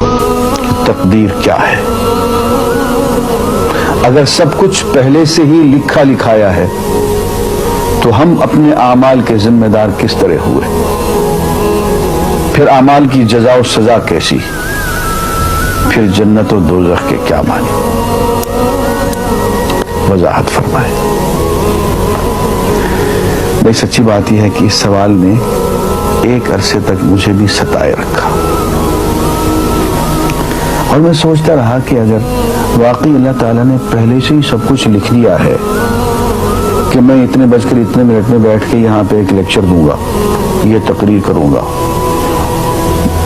تقدیر کیا ہے؟ اگر سب کچھ پہلے سے ہی لکھا لکھایا ہے تو ہم اپنے اعمال کے ذمہ دار کس طرح ہوئے؟ پھر اعمال کی جزا و سزا کیسی؟ پھر جنت و دوزخ کے کیا معنی؟ وضاحت فرمائے۔ بھئی سچی بات یہ ہے کہ اس سوال نے ایک عرصے تک مجھے بھی ستائے رکھا، اور میں سوچتا رہا کہ اگر واقعی اللہ تعالیٰ نے پہلے سے ہی سب کچھ لکھ دیا ہے کہ میں اتنے بج کر اتنے منٹ میں بیٹھ کے یہاں پہ ایک لیکچر دوں گا، یہ تقریر کروں گا،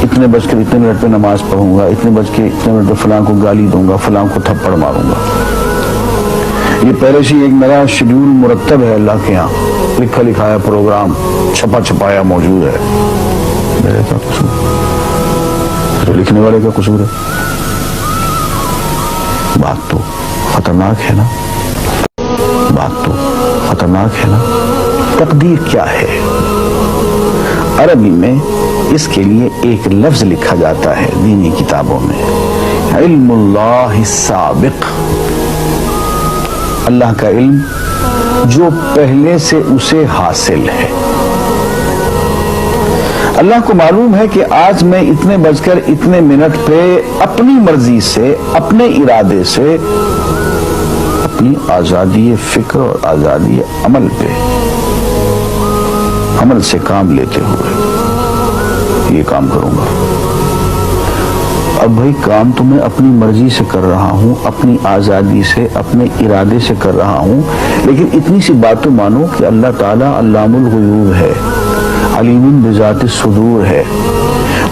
اتنے بج کر اتنے منٹ میں نماز پڑھوں گا، اتنے بج کے اتنے منٹ میں فلاں کو گالی دوں گا، فلاں کو تھپڑ ماروں گا، یہ پہلے سے ایک نیا شیڈول مرتب ہے اللہ کے ہاں، لکھا لکھایا پروگرام چھپا چھپایا موجود ہے، میرے کیا قصور؟ تو لکھنے والے کا قصور ہے؟ بات تو خطرناک ہے نا، بات تو خطرناک ہے نا۔ تقدیر کیا ہے؟ عربی میں اس کے لیے ایک لفظ لکھا جاتا ہے دینی کتابوں میں، علم اللہ السابق، اللہ کا علم جو پہلے سے اسے حاصل ہے۔ اللہ کو معلوم ہے کہ آج میں اتنے بج کر اتنے منٹ پہ اپنی مرضی سے، اپنے ارادے سے، اپنی آزادی فکر اور آزادی عمل پہ، عمل سے کام لیتے ہوئے یہ کام کروں گا۔ اب بھائی کام تو میں اپنی مرضی سے کر رہا ہوں، اپنی آزادی سے، اپنے ارادے سے کر رہا ہوں، لیکن اتنی سی بات تو مانو کہ اللہ تعالیٰ علام الغیوب ہے، علیم بذات الصدور ہے۔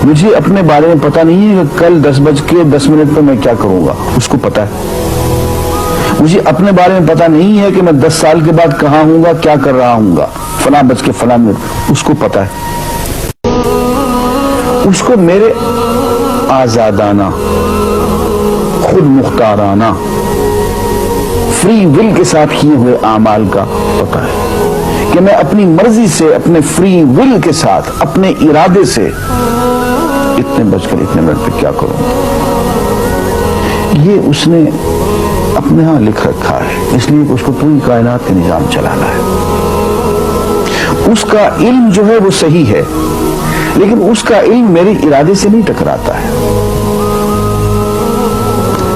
مجھے اپنے بارے میں پتہ نہیں ہے کہ کل 10:10 پہ میں کیا کروں گا، اس کو پتہ ہے۔ مجھے اپنے بارے میں پتہ نہیں ہے کہ میں 10 سال کے بعد کہاں ہوں گا، کیا کر رہا ہوں گا، فلاں بج کے فلاں منٹ، اس کو پتہ ہے۔ اس کو میرے آزادانہ، خود مختارانہ، فری ول کے ساتھ کیے ہوئے اعمال کا پتہ ہے کہ میں اپنی مرضی سے، اپنے فری ول کے ساتھ، اپنے ارادے سے اتنے بج کر اتنے منٹ پہ کیا کروں گا۔ یہ اس نے اپنے ہاں لکھ رکھا ہے، اس لیے کہ اس کو پوری کائنات کا نظام چلانا ہے۔ اس کا علم جو ہے وہ صحیح ہے، لیکن اس کا علم میرے ارادے سے نہیں ٹکراتا ہے۔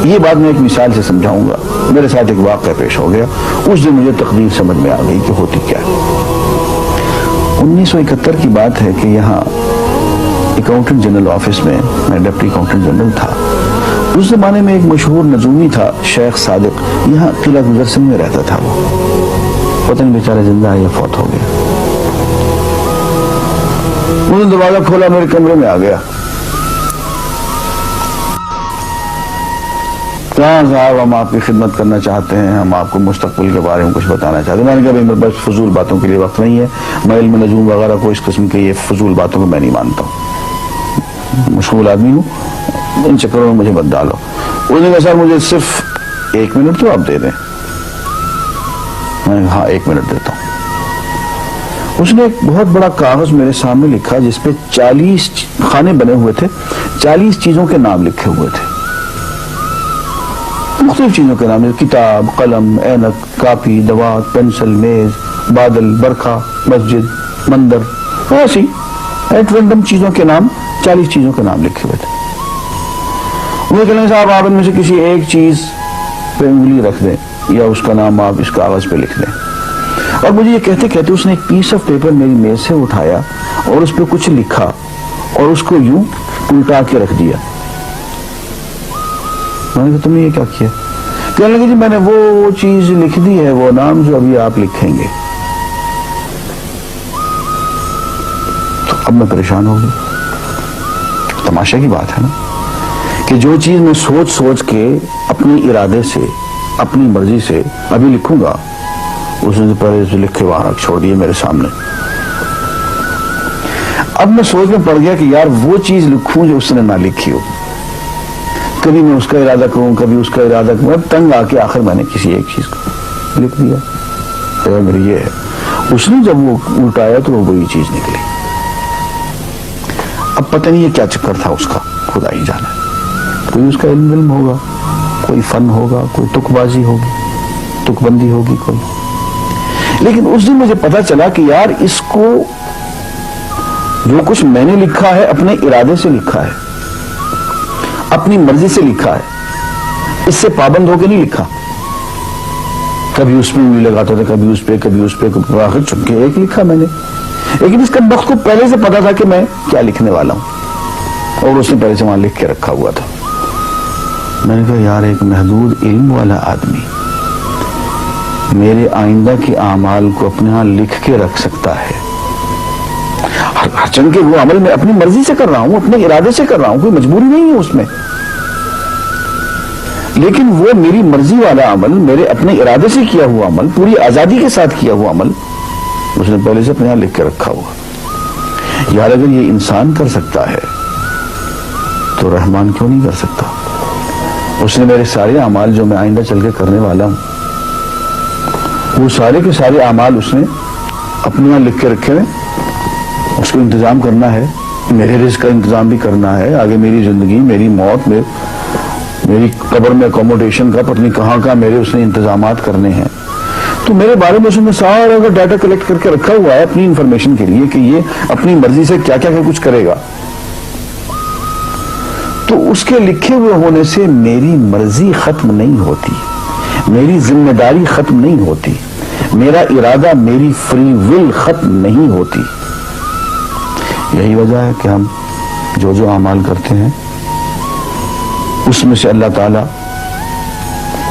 یہ بات میں ایک مثال سے سمجھاؤں گا۔ میرے ساتھ ایک واقعہ پیش ہو گیا، اس دن مجھے تقدیر سمجھ میں آ گئی کہ ہوتی کیا ہے۔ 1971 کی بات ہے کہ یہاں اکاؤنٹنٹ جنرل آفس میں ڈپٹی اکاؤنٹنٹ جنرل تھا۔ اس زمانے میں ایک مشہور نجومی تھا شیخ صادق، یہاں قلعہ گزر سنگھ میں رہتا تھا، وہ پتہ نہیں بیچارہ زندہ ہے یا فوت ہو گیا۔ انہوں نے دروازہ کھولا، میرے کمرے میں آ گیا۔ کہاں صاحب ہم آپ کی خدمت کرنا چاہتے ہیں، ہم آپ کو مستقبل کے بارے میں کچھ بتانا چاہتے ہیں۔ میں نے کہا میرے پاس فضول باتوں کے لیے وقت نہیں ہے، میں علم نجوم وغیرہ کو اس قسم کے یہ فضول باتوں کو میں نہیں مانتا ہوں، مشغول آدمی ہوں، ان چکروں میں مجھے مت ڈالو۔ انہوں نے کہا صاحب مجھے صرف 1 منٹ تو آپ دے دیں۔ میں نے کہا ہاں 1 منٹ دیتا ہوں۔ اس نے ایک بہت بڑا کاغذ میرے سامنے لکھا جس پہ 40 خانے بنے ہوئے تھے، 40 چیزوں کے نام لکھے ہوئے تھے، مختلف چیزوں کے نام، کتاب، قلم، اینک، کاپی، دوات، پینسل، میز، بادل، برکھا، مسجد، مندر، ایسی ایٹ رینڈم چیزوں کے نام، 40 چیزوں کے نام لکھے ہوئے تھے۔ وہ کہنے صاحب آپ ان میں سے کسی ایک چیز پہ انگلی رکھ دیں یا اس کا نام آپ اس کاغذ پہ لکھ دیں۔ اور مجھے یہ کہتے کہتے اس نے ایک پیس آف پیپر میری میز سے اٹھایا اور اس پہ کچھ لکھا اور اس کو یوں الٹا کے رکھ دیا۔ میں نے کہا تم نے یہ کیا کیا؟ کہنے لگے جی میں نے وہ چیز لکھ دی ہے، وہ نام جو ابھی آپ لکھیں گے۔ تو اب میں پریشان ہو گیا۔ تماشا کی بات ہے نا کہ جو چیز میں سوچ سوچ کے اپنے ارادے سے، اپنی مرضی سے ابھی لکھوں گا، اس نے پہلے لکھ کے وہاں رکھ چھوڑ دیے میرے سامنے۔ اب میں سوچ میں پڑ گیا کہ یار وہ چیز لکھوں جو اس نے نہ لکھی ہو، کبھی میں اس کا ارادہ کروں، کبھی اس کا ارادہ کروں، اب تنگ آ کے آخر میں نے کسی ایک چیز کو لکھ دیا، میری یہ ہے۔ اس نے جب وہ الٹایا تو وہ وہی چیز نکلی۔ اب پتہ نہیں یہ کیا چکر تھا اس کا، خدا ہی جانا ہے۔ کوئی اس کا علم ہوگا، کوئی فن ہوگا، کوئی تک بازی ہوگی، تک بندی ہوگی کوئی. لیکن اس دن مجھے پتا چلا کہ یار اس کو جو کچھ میں نے لکھا ہے اپنے ارادے سے لکھا ہے، اپنی مرضی سے لکھا ہے، اس سے پابند ہو کے نہیں لکھا. کبھی اس میں انگلی لگاتا تھا، کبھی اس پہ، کبھی اس پہ، آخر چپ کے ایک لکھا میں نے. لیکن اس کمبخت کو پہلے سے پتا تھا کہ میں کیا لکھنے والا ہوں، اور اس نے پہلے سے وہاں لکھ کے رکھا ہوا تھا. میں نے کہا یار ایک محدود علم والا آدمی میرے آئندہ کے اعمال کو اپنے ہاں لکھ کے رکھ سکتا ہے. چونکہ وہ عمل میں اپنی مرضی سے کر رہا ہوں، اپنے ارادے سے کر رہا ہوں، کوئی مجبوری نہیں ہے اس میں. لیکن وہ میری مرضی والا عمل، میرے اپنے ارادے سے کیا ہوا عمل، پوری آزادی کے ساتھ کیا ہوا عمل، اس نے پہلے سے اپنے یہاں لکھ کے رکھا ہوا. یار اگر یہ انسان کر سکتا ہے تو رحمان کیوں نہیں کر سکتا؟ اس نے میرے سارے اعمال جو میں آئندہ چل کے کرنے والا ہوں، وہ سارے کے سارے اعمال اس نے اپنے یہاں لکھ کے رکھے ہوئے. اس کو انتظام کرنا ہے، میرے رزق کا انتظام بھی کرنا ہے، آگے میری زندگی، میری موت، میری قبر میں اکوموڈیشن کا پتہ نہیں کہاں کا میرے اس نے انتظامات کرنے ہیں. تو میرے بارے میں اس نے سارا ڈیٹا کلیکٹ کر کے رکھا ہوا ہے اپنی انفارمیشن کے لیے کہ یہ اپنی مرضی سے کیا کیا کچھ کرے گا. تو اس کے لکھے ہوئے ہونے سے میری مرضی ختم نہیں ہوتی، میری ذمہ داری ختم نہیں ہوتی، میرا ارادہ، میری فری ول ختم نہیں ہوتی. یہی وجہ ہے کہ ہم جو اعمال کرتے ہیں اس میں سے اللہ تعالیٰ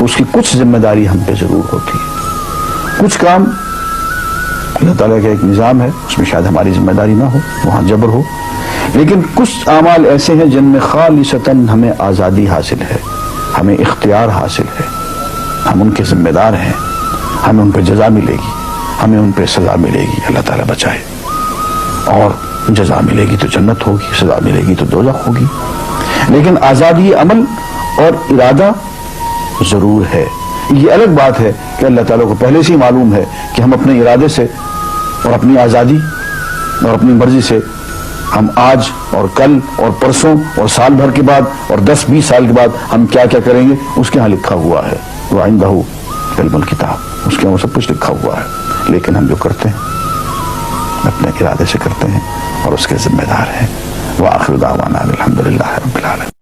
اس کی کچھ ذمہ داری ہم پہ ضرور ہوتی ہے. کچھ کام اللہ تعالیٰ کا ایک نظام ہے، اس میں شاید ہماری ذمہ داری نہ ہو، وہاں جبر ہو. لیکن کچھ اعمال ایسے ہیں جن میں خالصتاً ہمیں آزادی حاصل ہے، ہمیں اختیار حاصل ہے، ہم ان کے ذمہ دار ہیں، ہمیں ان پہ جزا ملے گی، ہمیں ان پہ سزا ملے گی، اللہ تعالیٰ بچائے. اور جزا ملے گی تو جنت ہوگی، سزا ملے گی تو دوزخ ہوگی. لیکن آزادی عمل اور ارادہ ضرور ہے. یہ الگ بات ہے کہ اللہ تعالیٰ کو پہلے سے ہی معلوم ہے کہ ہم اپنے ارادے سے اور اپنی آزادی اور اپنی مرضی سے ہم آج اور کل اور پرسوں اور سال بھر کے بعد اور 10-20 سال کے بعد ہم کیا کیا کریں گے اس کے ہاں لکھا ہوا ہے. وَعِندَهُ عِلْمُ الْكِتَابِ، اس کے ہاں سب کچھ لکھا ہوا ہے. لیکن ہم جو کرتے ہیں اپنے ارادے سے کرتے ہیں اور اس کے ذمہ دار ہیں. وآخر دعوانا الحمدللہ رب العالمین.